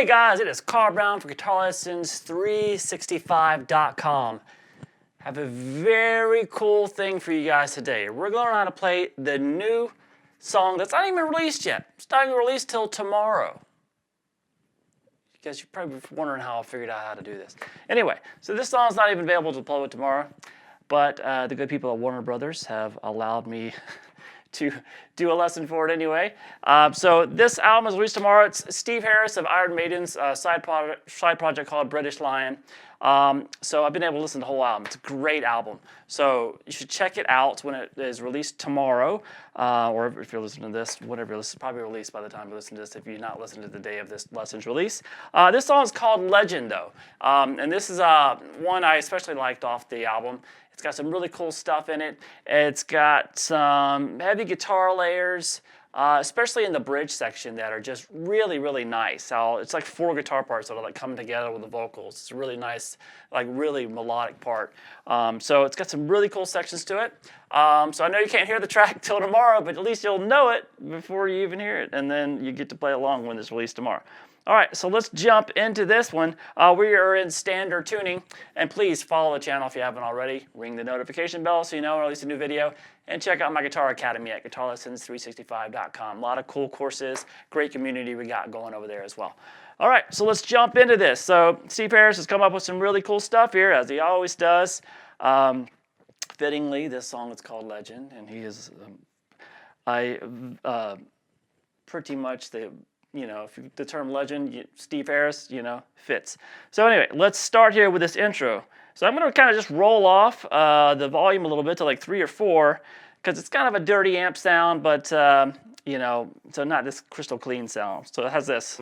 Hey guys, it is Carl Brown for GuitarLessons365.com. Have a very cool thing for you guys today. We're going to learn how to play the new song that's not even released yet. It's not even released till tomorrow. You guys, you're probably wondering how I figured out how to do this. Anyway, so this song is not even available to play with tomorrow, but the good people at Warner Brothers have allowed me to do a lesson for it anyway. So this album is released tomorrow. It's Steve Harris of Iron Maiden's side project called British Lion. So I've been able to listen to the whole album. It's a great album. So you should check it out when it is released tomorrow, or if you're listening to this, whatever you're listening, probably released by the time you listen to this if you're not listening to the day of this lesson's release. This song is called Legend though. And this is one I especially liked off the album. It's got some really cool stuff in it. It's got some heavy guitar layers, especially in the bridge section that are just really, really nice. It's like 4 guitar parts that are like coming together with the vocals. It's a really nice, like really melodic part. So it's got some really cool sections to it. So I know you can't hear the track till tomorrow, but at least you'll know it before you even hear it. And then you get to play along when it's released tomorrow. All right, so let's jump into this one. We are in standard tuning, and please follow the channel if you haven't already. Ring the notification bell so you know when I release a new video, and check out my Guitar Academy at GuitarLessons365.com. A lot of cool courses, great community we got going over there as well. All right, so let's jump into this. So Steve Harris has come up with some really cool stuff here, as he always does. Fittingly, this song is called Legend, and he is pretty much the... You know, if the term legend, Steve Harris, you know, fits. So anyway, let's start here with this intro. So I'm going to kind of just roll off the volume a little bit to like 3 or 4, because it's kind of a dirty amp sound, but, you know, so not this crystal clean sound. So it has this.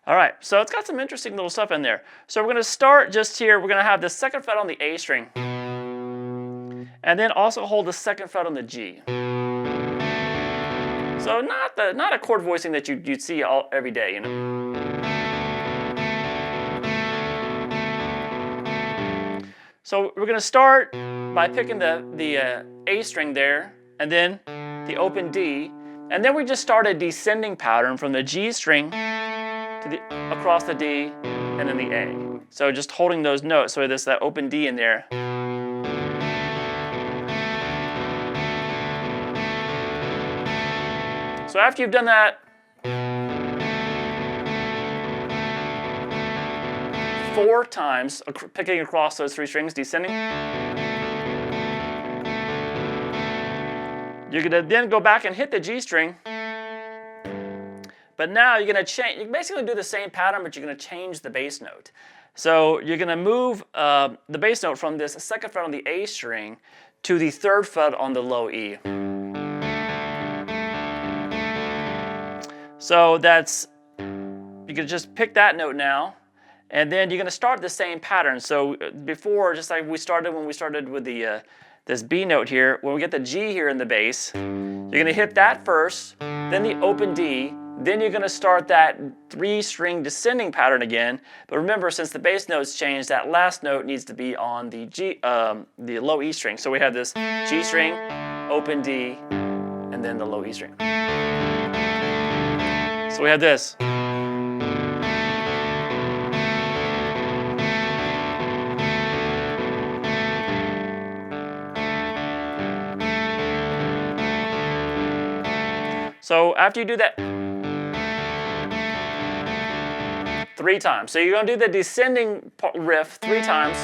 All right, so it's got some interesting little stuff in there. So we're going to start just here. We're going to have the 2nd fret on the A string, and then also hold the 2nd fret on the G. So not a chord voicing that you'd see every day, you know. So we're going to start by picking the A string there, and then the open D, and then we just start a descending pattern from the G string across the D and then the A. So just holding those notes, so there's that open D in there. So after you've done that 4 times, picking across those 3 strings, descending, you're going to then go back and hit the G string. But now you're going to change, you basically do the same pattern, but you're going to change the bass note. So you're going to move the bass note from this 2nd fret on the A string to the 3rd fret on the low E. So that's, you can just pick that note now, and then you're going to start the same pattern. So before, just like when we started with the this B note here, when we get the G here in the bass, you're going to hit that first, then the open D, then you're going to start that 3-string descending pattern again. But remember, since the bass note's changed, that last note needs to be on the the low E string. So we have this G string, open D, and then the low E string. So we have this. So after you do that 3 times. So you're going to do the descending riff 3 times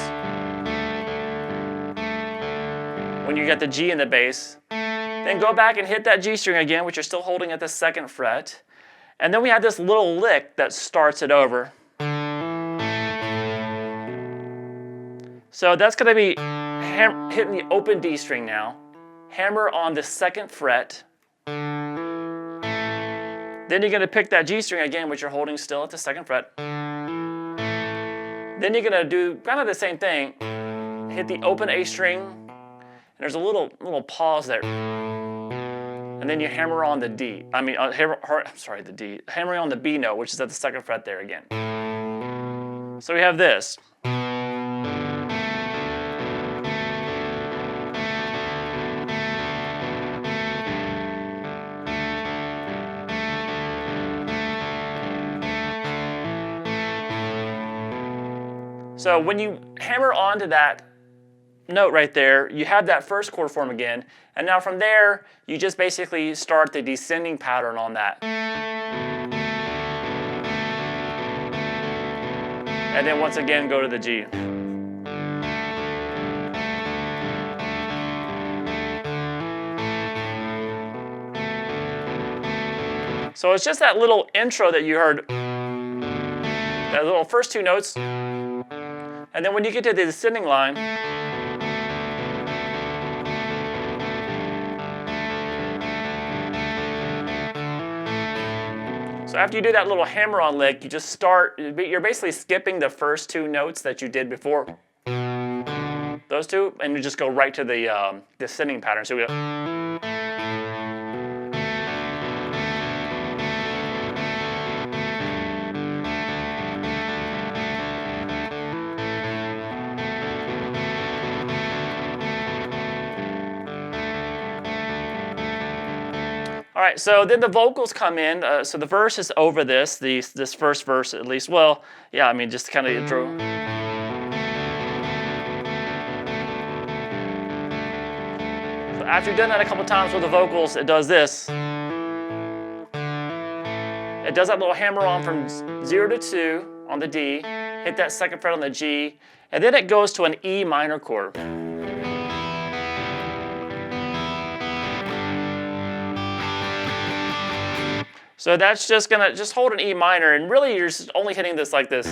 when you get the G in the bass. Then go back and hit that G string again, which you're still holding at the 2nd fret. And then we have this little lick that starts it over. So that's going to be hitting the open D string now. Hammer on the 2nd fret. Then you're going to pick that G string again, which you're holding still at the 2nd fret. Then you're going to do kind of the same thing. Hit the open A string, and there's a little pause there. And then you hammer on the D. The D. Hammering on the B note, which is at the 2nd fret there again. So we have this. So when you hammer onto that note right there, you have that first chord form again, and now from there, you just basically start the descending pattern on that. And then once again, go to the G. So it's just that little intro that you heard, that little first two notes. And then when you get to the descending line, so after you do that little hammer-on lick, you just start, you're basically skipping the first two notes that you did before. Those two, and you just go right to the descending pattern. So we go. All right, so then the vocals come in. So the verse is over this first verse at least. Well, yeah, I mean, just kind of intro. So after you've done that a couple times with the vocals, it does this. It does that little hammer on from 0 to 2 on the D, hit that second fret on the G, and then it goes to an E minor chord. So that's just gonna hold an E minor, and really you're just only hitting this like this.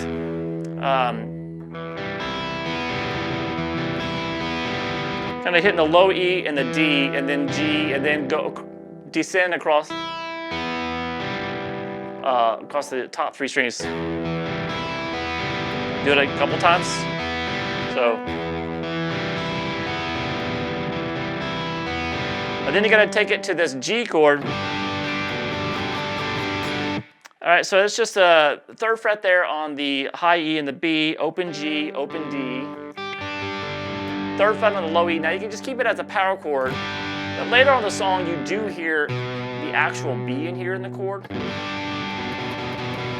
Kind of hitting the low E and the D, and then G, and then go descend across the top three strings. Do it a couple times. So, and then you're gonna take it to this G chord. All right, so it's just a third fret there on the high E and the B, open G, open D. Third fret on the low E. Now you can just keep it as a power chord. But later on in the song, you do hear the actual B in here in the chord.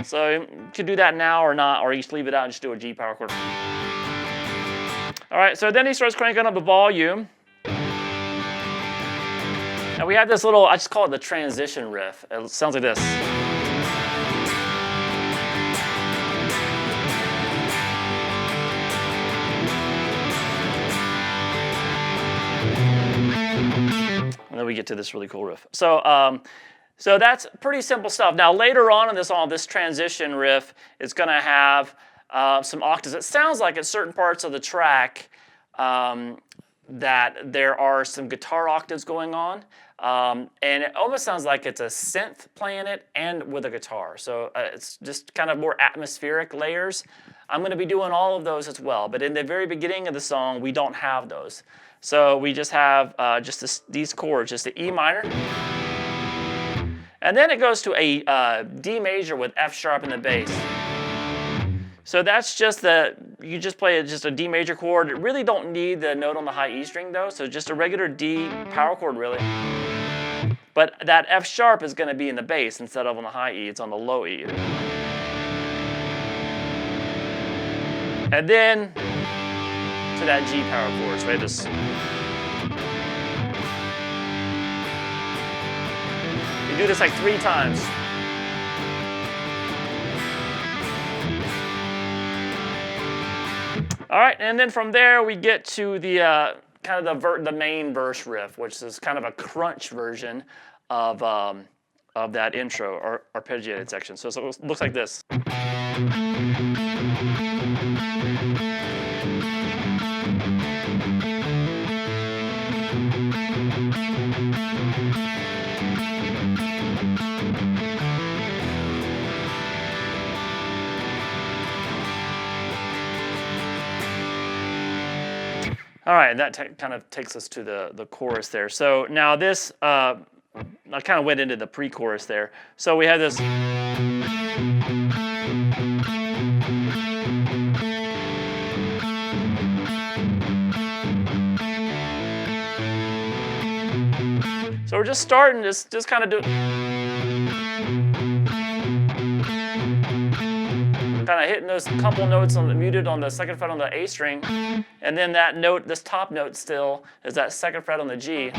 So you could do that now or not, or you just leave it out and just do a G power chord. All right, so then he starts cranking up the volume. And we have this little, I just call it the transition riff. It sounds like this. And then we get to this really cool riff. So, so that's pretty simple stuff. Now later on in this song, this transition riff is going to have some octaves. It sounds like at certain parts of the track that there are some guitar octaves going on. And it almost sounds like it's a synth playing it and with a guitar. So it's just kind of more atmospheric layers. I'm going to be doing all of those as well. But in the very beginning of the song, we don't have those. So we just have these chords, just the E minor. And then it goes to a D major with F sharp in the bass. So that's just you just play just a D major chord. You really don't need the note on the high E string though, so just a regular D power chord really. But that F sharp is going to be in the bass instead of on the high E, it's on the low E. And then to that G power chord, so we have this. You do this like 3 times. All right, and then from there we get to the kind of the main verse riff, which is kind of a crunch version of that intro or arpeggiated section. So it looks like this. All right, that kind of takes us to the chorus there. So now this, I kind of went into the pre-chorus there. So we have this. So we're just starting, just kind of do, kind of hitting those couple notes on the muted on the second fret on the A string, and then that note, this top note still is that second fret on the G.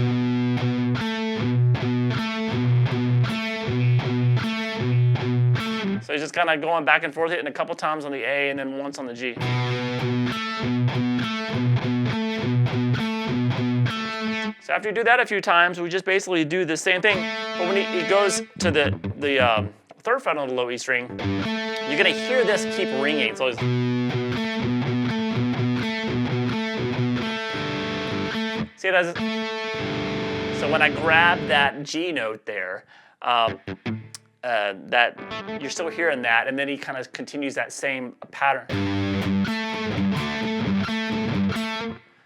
So he's just kind of going back and forth, hitting a couple times on the A and then once on the G. So after you do that a few times, we just basically do the same thing. But when he goes to the third fret on the low E string, you're gonna hear this keep ringing. So it's, see it as, so when I grab that G note there, that you're still hearing that, and then he kind of continues that same pattern.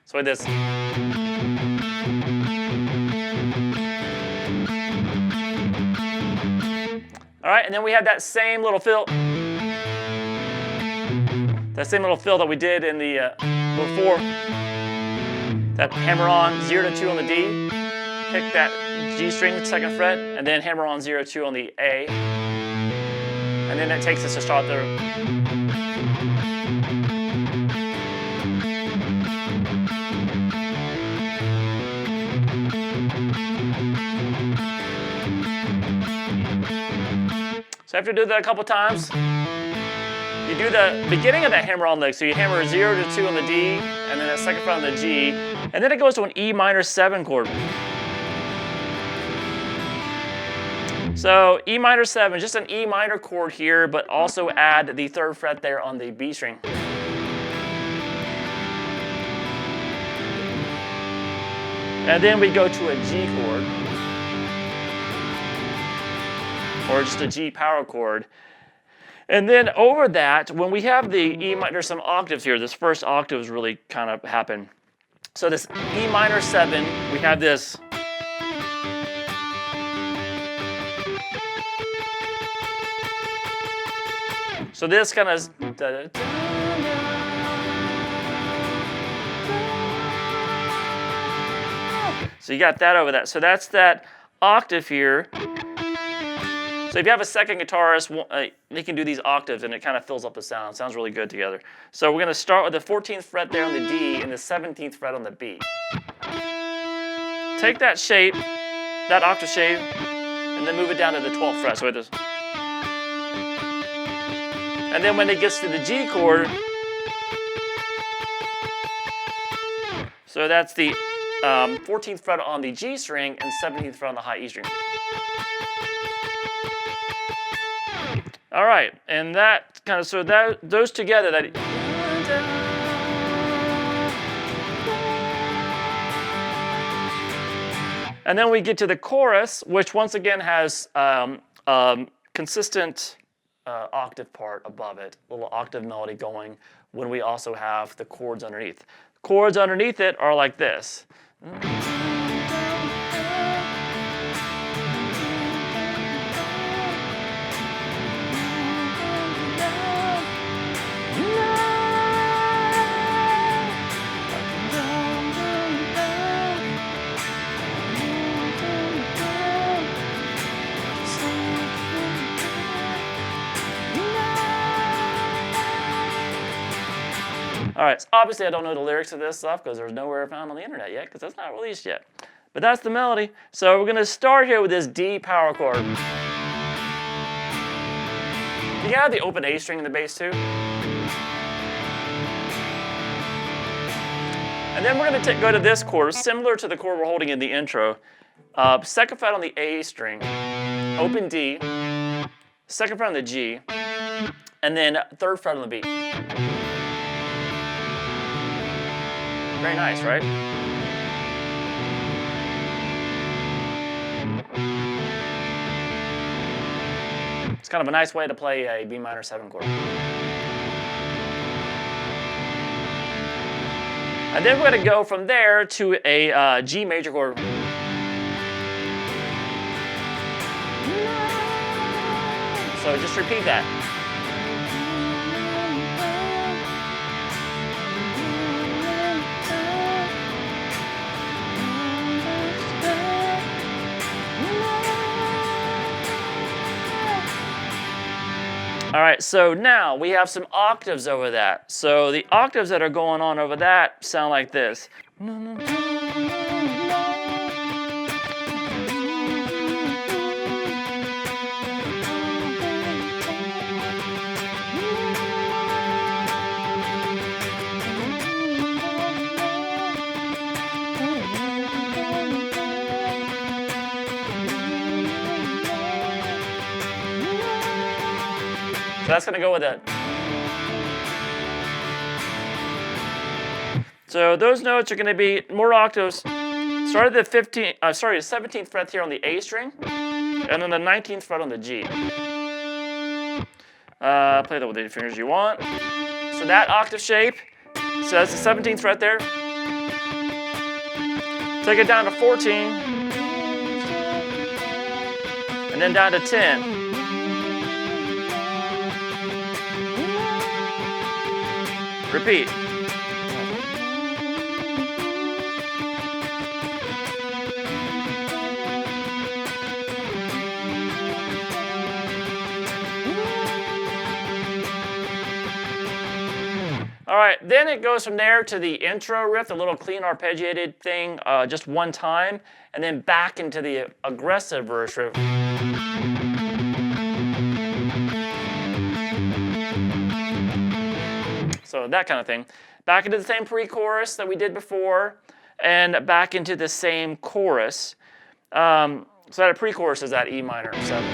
So with this. All right, and then we have that same little fill. That same little fill that we did in the before. That hammer on 0 to 2 on the D, pick that G string, second fret, and then hammer on 0 2 on the A. And then that takes us to start the. So after you do that a couple times, you do the beginning of that hammer on lick. So you hammer 0 to 2 on the D, and then that second fret on the G, and then it goes to an E minor 7 chord. So E minor 7, just an E minor chord here, but also add the third fret there on the B string. And then we go to a G chord, or just a G power chord. And then over that, when we have the E minor, there's some octaves here. This first octaves really kind of happen. So this E minor 7, we have this. So this kind of. So you got that over that. So that's that octave here. So if you have a second guitarist, they can do these octaves and it kind of fills up the sound. It sounds really good together. So we're going to start with the 14th fret there on the D and the 17th fret on the B. Take that shape, that octave shape, and then move it down to the 12th fret. So it is. And then when it gets to the G chord, so that's the 14th fret on the G string and 17th fret on the high E string. All right, and that kind of, so that those together, that. And then we get to the chorus, which once again has consistent octave part above it, little octave melody going, when we also have the chords underneath. Chords underneath it are like this. All right, so obviously I don't know the lyrics of this stuff because there's nowhere found on the internet yet because that's not released yet. But that's the melody. So we're going to start here with this D power chord. You can have the open A string in the bass too. And then we're going to go to this chord, similar to the chord we're holding in the intro. Second fret on the A string, open D, second fret on the G, and then third fret on the B. Very nice, right? It's kind of a nice way to play a B minor 7 chord. And then we're going to go from there to a G major chord. So just repeat that. All right, so now we have some octaves over that. So the octaves that are going on over that sound like this. So that's going to go with it. So those notes are going to be more octaves. Start at the 17th fret here on the A string, and then the 19th fret on the G. Play that with any fingers you want. So that octave shape, so that's the 17th fret there. Take it down to 14, and then down to 10. Repeat. All right, then it goes from there to the intro riff, the little clean arpeggiated thing, just one time, and then back into the aggressive verse riff. So that kind of thing. Back into the same pre-chorus that we did before, and back into the same chorus. So that pre-chorus is that E minor 7.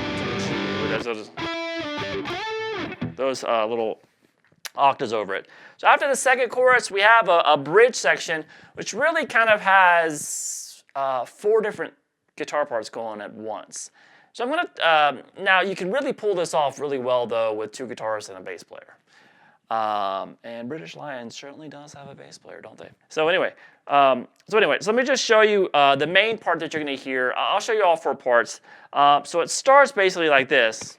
Those little octaves over it. So after the second chorus, we have a bridge section, which really kind of has 4 different guitar parts going at once. So I'm gonna, now you can really pull this off really well though with 2 guitarists and a bass player. And British Lions certainly does have a bass player, don't they? So anyway, so let me just show you the main part that you're going to hear. I'll show you all 4 parts. So it starts basically like this.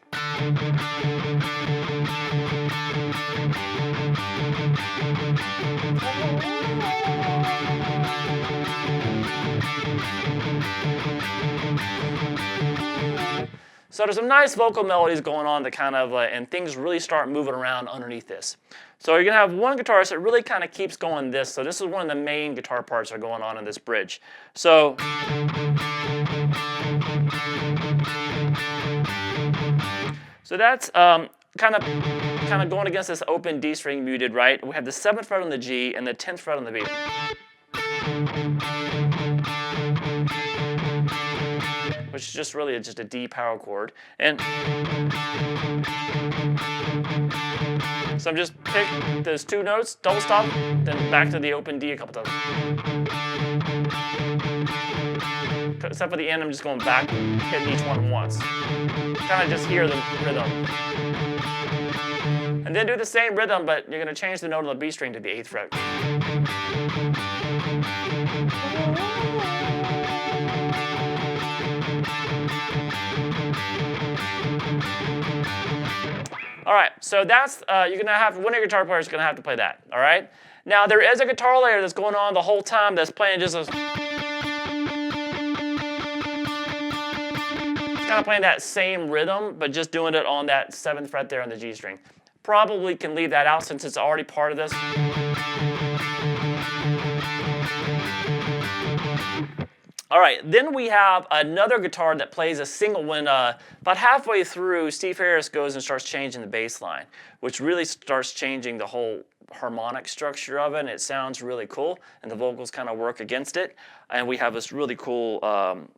So there's some nice vocal melodies going on that kind of, and things really start moving around underneath this. So you're gonna have one guitarist that really kind of keeps going this. So this is one of the main guitar parts that are going on in this bridge. So that's kind of going against this open D string muted, right? We have the 7th fret on the G and the 10th fret on the B. Which is just really just a D power chord. And so I'm just pick those 2 notes, double stop, then back to the open D a couple times. Except for the end, I'm just going back, hitting each one once. Kind of just hear the rhythm. And then do the same rhythm, but you're going to change the note on the B string to the 8th fret. All right, so that's, you're gonna have, one of your guitar players is gonna have to play that, all right? Now, there is a guitar layer that's going on the whole time that's playing just kind of playing that same rhythm, but just doing it on that 7th fret there on the G string. Probably can leave that out since it's already part of this. All right, then we have another guitar that plays a single when about halfway through, Steve Harris goes and starts changing the bass line, which really starts changing the whole harmonic structure of it, and it sounds really cool, and the vocals kind of work against it, and we have this really cool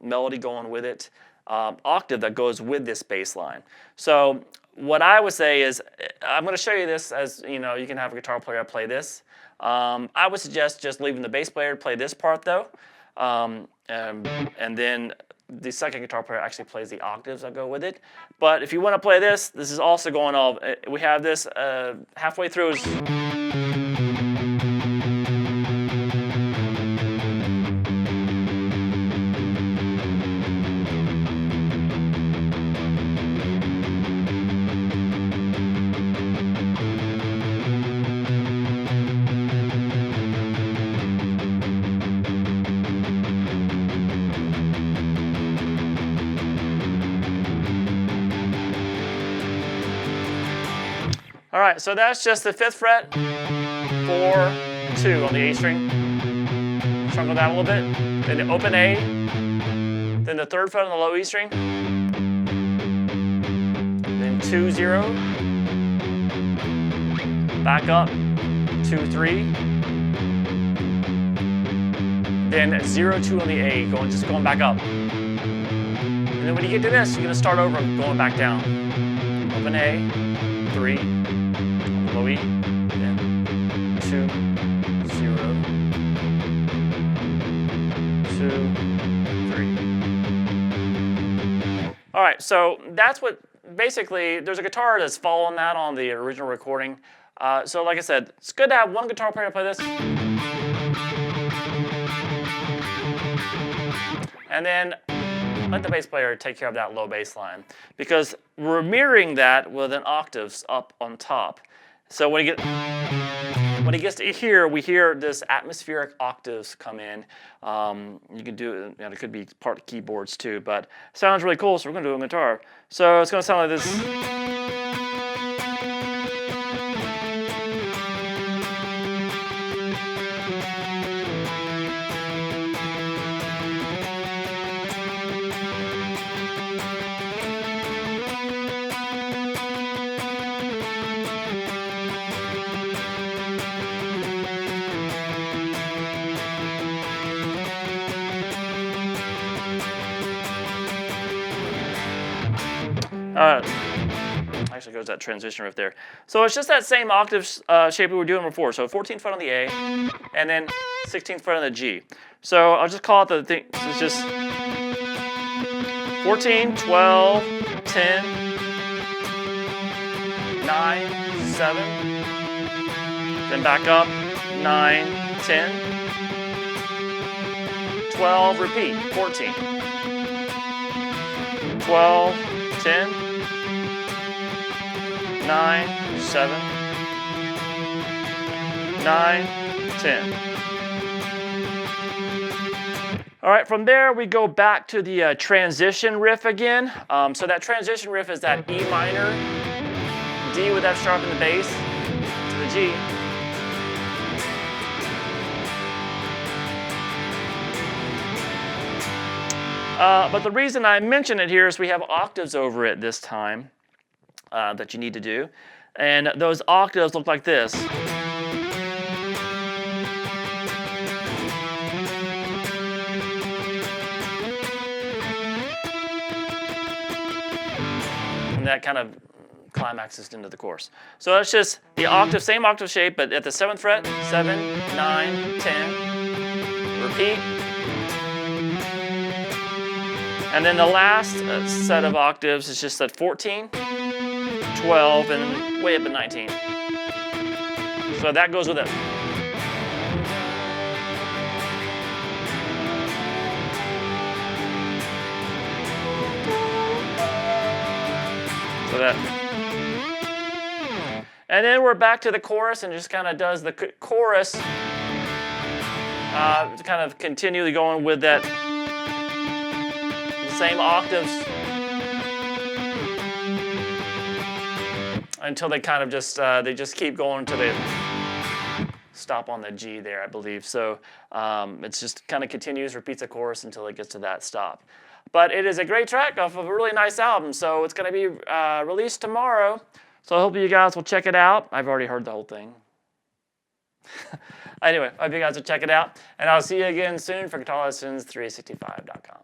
melody going with it, octave that goes with this bass line. So what I would say is, I'm going to show you this as, you know, you can have a guitar player play this. I would suggest just leaving the bass player to play this part though. And then the second guitar player actually plays the octaves that go with it. But if you want to play this, this is also going on. We have this halfway through. All right, so that's just the 5th fret, 4, 2 on the A string. Struggle down a little bit. Then the open A. Then the 3rd fret on the low E string. Then 2, 0. Back up, 2, 3. Then 0, 2 on the A, just going back up. And then when you get to this, you're going to start over going back down. Open A, 3, low E, then 2, 0, 2, 3. All right, so that's what, basically, there's a guitar that's following that on the original recording. So like I said, it's good to have one guitar player play this. And then let the bass player take care of that low bass line, because we're mirroring that with an octaves up on top. So when he gets to here, we hear this atmospheric octaves come in. You can do it, it could be part of keyboards too, but it sounds really cool, so we're going to do it on guitar. So it's going to sound like this. Actually goes that transition riff there. So it's just that same octave shape we were doing before. So 14th fret on the A, and then 16th fret on the G. So I'll just call it the thing. So it's just 14, 12, 10, 9, 7, then back up, 9, 10, 12, repeat, 14, 12, 10, 9, 7, 9, 10. All right, from there we go back to the transition riff again. So that transition riff is that E minor, D with F sharp in the bass, to the G. But the reason I mention it here is we have octaves over it this time. That you need to do, and those octaves look like this. And that kind of climaxes into the chorus. So that's just the octave, same octave shape, but at the 7th fret, 7, 9, 10, repeat. And then the last set of octaves is just at 14, 12, and way up at 19. So that goes with it. So that. And then we're back to the chorus and just kind of does the chorus, kind of continually going with that same octaves until they kind of just they just keep going until they stop on the G there, I believe. So it's just kind of continues, repeats the chorus until it gets to that stop. But it is a great track off of a really nice album, so it's going to be released tomorrow. So I hope you guys will check it out. I've already heard the whole thing. Anyway, I hope you guys will check it out, and I'll see you again soon for GuitarLessons365.com.